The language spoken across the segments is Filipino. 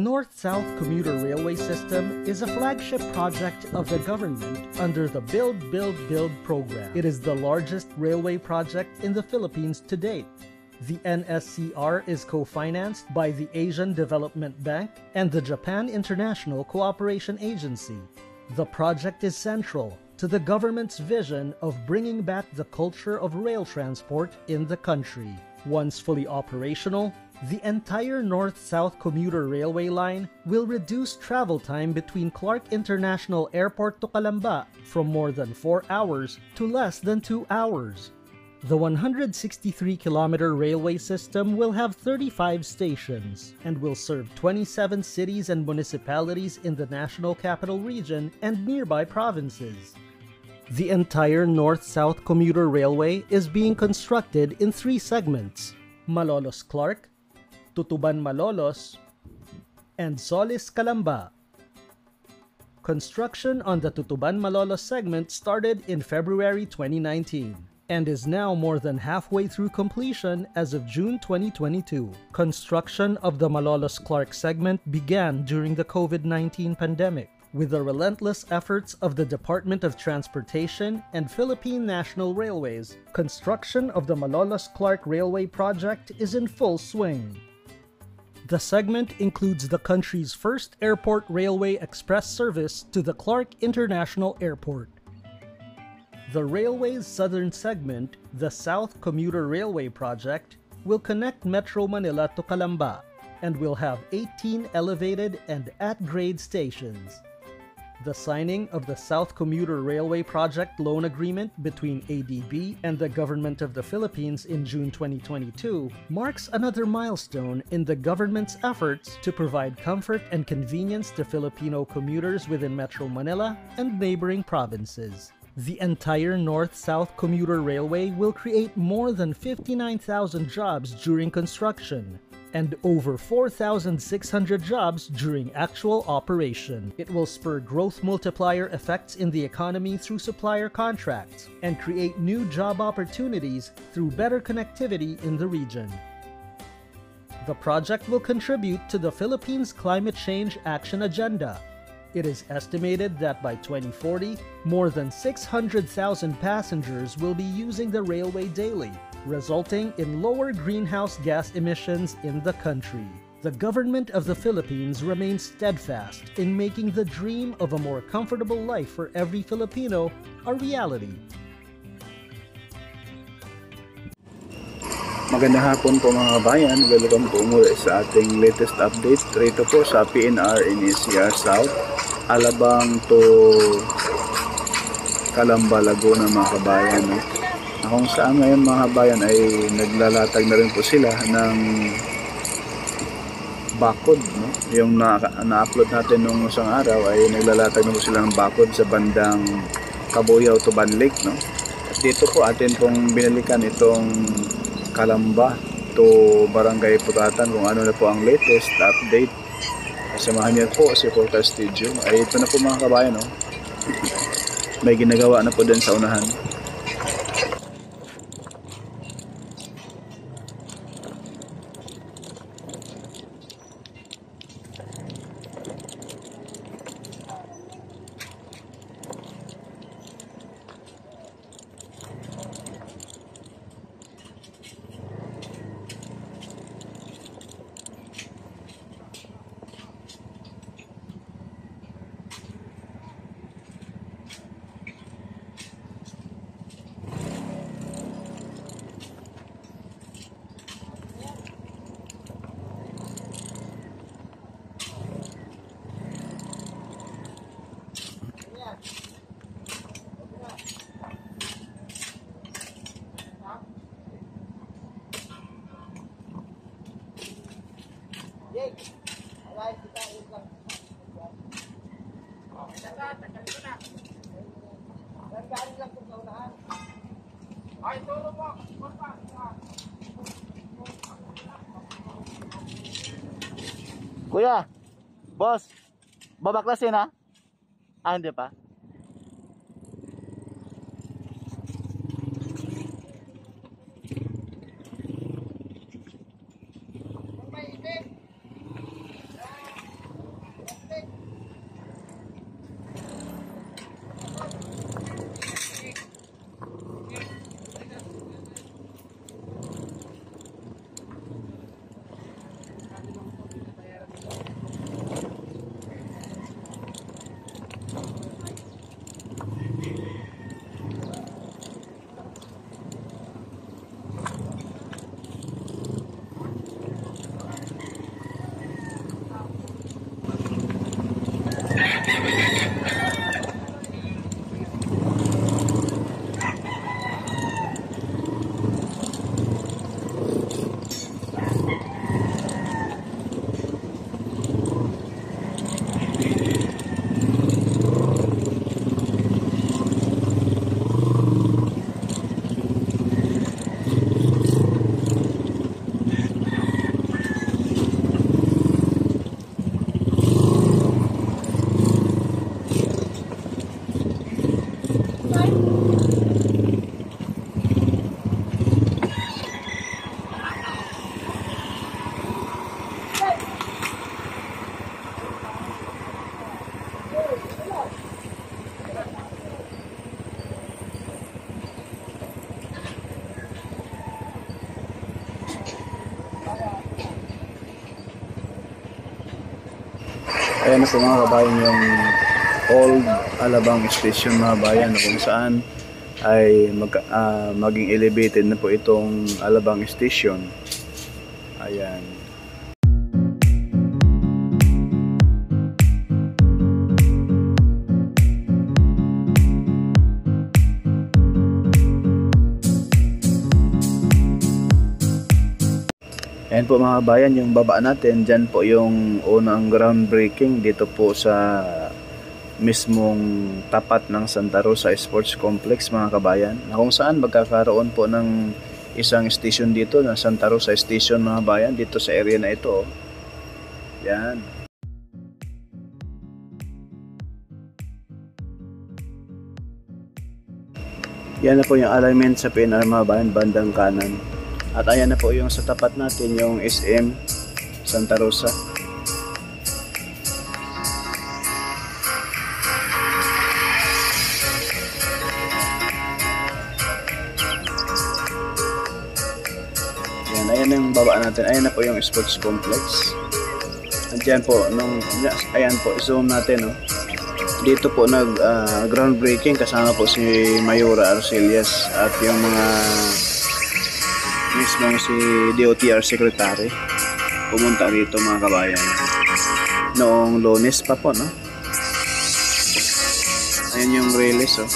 North-South Commuter Railway System is a flagship project of the government under the Build, Build, Build program. It is the largest railway project in the Philippines to date. The NSCR is co-financed by the Asian Development Bank and the Japan International Cooperation Agency. The project is central to the government's vision of bringing back the culture of rail transport in the country. Once fully operational, the entire North-South Commuter Railway line will reduce travel time between Clark International Airport to Calamba from more than 4 hours to less than 2 hours. The 163-kilometer railway system will have 35 stations and will serve 27 cities and municipalities in the National Capital Region and nearby provinces. The entire North-South Commuter Railway is being constructed in 3 segments: Malolos-Clark, Tutuban-Malolos, and Solis-Calamba. Construction on the Tutuban-Malolos segment started in February 2019 and is now more than halfway through completion as of June 2022. Construction of the Malolos-Clark segment began during the COVID-19 pandemic. With the relentless efforts of the Department of Transportation and Philippine National Railways, construction of the Malolos-Clark Railway project is in full swing. The segment includes the country's first airport railway express service to the Clark International Airport. The railway's southern segment, the South Commuter Railway project, will connect Metro Manila to Calamba and will have 18 elevated and at-grade stations. The signing of the South Commuter Railway Project loan agreement between ADB and the Government of the Philippines in June 2022 marks another milestone in the government's efforts to provide comfort and convenience to Filipino commuters within Metro Manila and neighboring provinces. The entire North-South Commuter Railway will create more than 59,000 jobs during construction and over 4,600 jobs during actual operation. It will spur growth multiplier effects in the economy through supplier contracts and create new job opportunities through better connectivity in the region. The project will contribute to the Philippines' climate change action agenda. It is estimated that by 2040, more than 600,000 passengers will be using the railway daily, resulting in lower greenhouse gas emissions in the country. The government of the Philippines remains steadfast in making the dream of a more comfortable life for every Filipino a reality. Magandang hapon po mga kabayan. Welcome po muli sa ating latest update rito po sa PNR NSCR South, Alabang to Calamba, Laguna mga kabayan. Kung saan ngayon mga kabayan ay naglalatag na rin po sila ng bakod. Yung na-upload natin nung isang araw ay naglalatag na po sila ng bakod sa bandang Cabuyao to Banlik. At dito po atin pong binalikan itong Calamba to Barangay Putatan kung ano na po ang latest update. Samahan niyo po si Porta Studio. Ay ito na po mga kabayan. May ginagawa na po din sa unahan. Kuya, boss, babaklasin ha? Hindi pa? Ayan na po mga kabayan yung old Alabang Station mga bayan, kung saan ay maging elevated na po itong Alabang Station. Ayan. Ayan po mga kabayan, yung baba natin, dyan po yung unang groundbreaking dito po sa mismong tapat ng Santa Rosa Sports Complex mga kabayan, na kung saan magkakaroon po ng isang station dito na Santa Rosa Station mga kabayan, dito sa area na ito. Yan. Yan na po yung alignment sa PNR mga kabayan, bandang kanan. At ayan na po yung sa tapat natin yung SM Santa Rosa. Ayan yung baba natin. Ayan na po yung sports complex. Andiyan po, ayan po, zoom natin. No? Dito po nag groundbreaking kasama po si Mayora Arcelias at yung mga mismong si DOTR Secretary pumunta dito mga kabayan noong Lunes pa po, no? Ayan yung release, oh.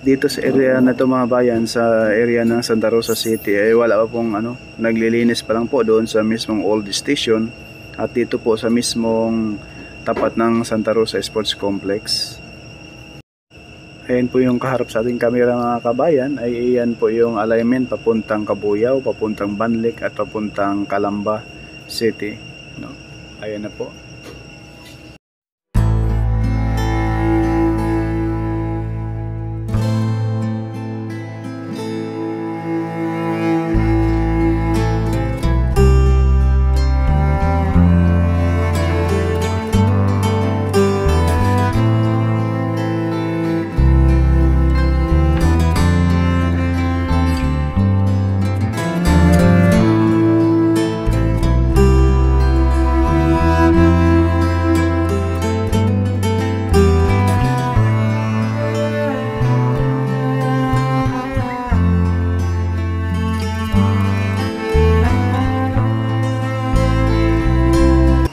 Dito sa area na to mga bayan, sa area ng Santa Rosa City ay wala pa pong naglilinis pa lang po doon sa mismong old station at dito po sa mismong tapat ng Santa Rosa Sports Complex. Ayan po yung kaharap sa ating camera mga kabayan, ay iyan po yung alignment papuntang Cabuyao, papuntang Banlic at papuntang Calamba City, no? Ayan na po.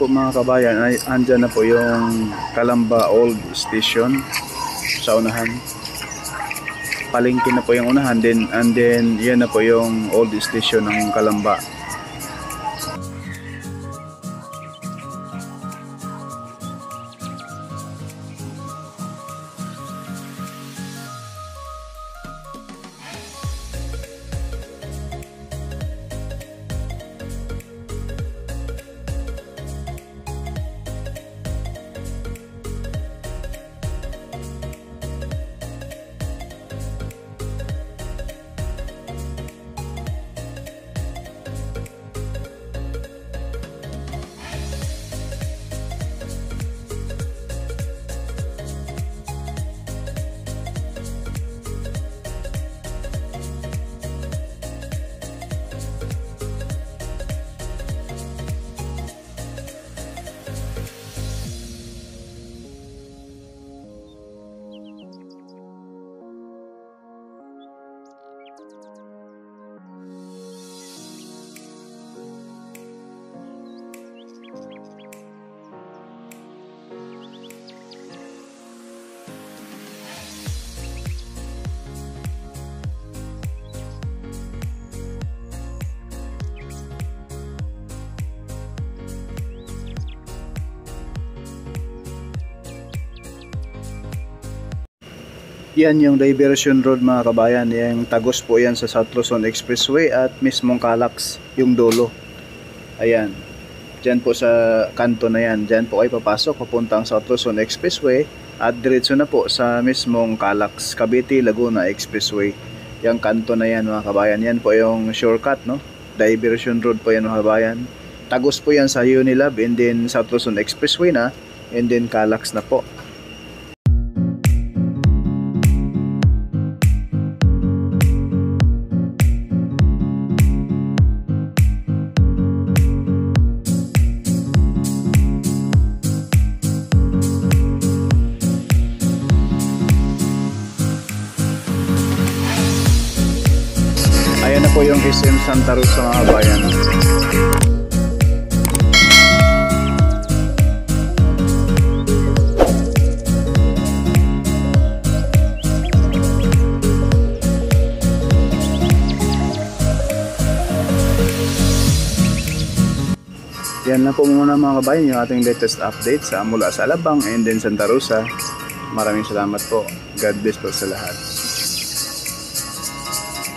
Mga kabayan, ay andyan na po yung Calamba Old Station sa unahan. Palengke na po yung unahan, and then yan na po yung old station ng Calamba. Yan yung diversion road mga kabayan, yung tagos po yan sa South Luzon Expressway at mismong Calax yung dulo. Ayan, dyan po sa kanto na yan, dyan po ay papasok papuntang South Luzon Expressway at diretso na po sa mismong Calax, Cavite, Laguna Expressway. Yung kanto na yan mga kabayan, yan po yung shortcut, no? diversion road po yan mga kabayan. Tagos po yan sa Unilab and then South Luzon Expressway na and then Calax na po. Ayan na po yung SM Santa Rosa mga kabayan. Yan na po muna mga kabayan yung ating latest update mula sa Alabang and then Santa Rosa. Maraming salamat po. God bless po sa lahat.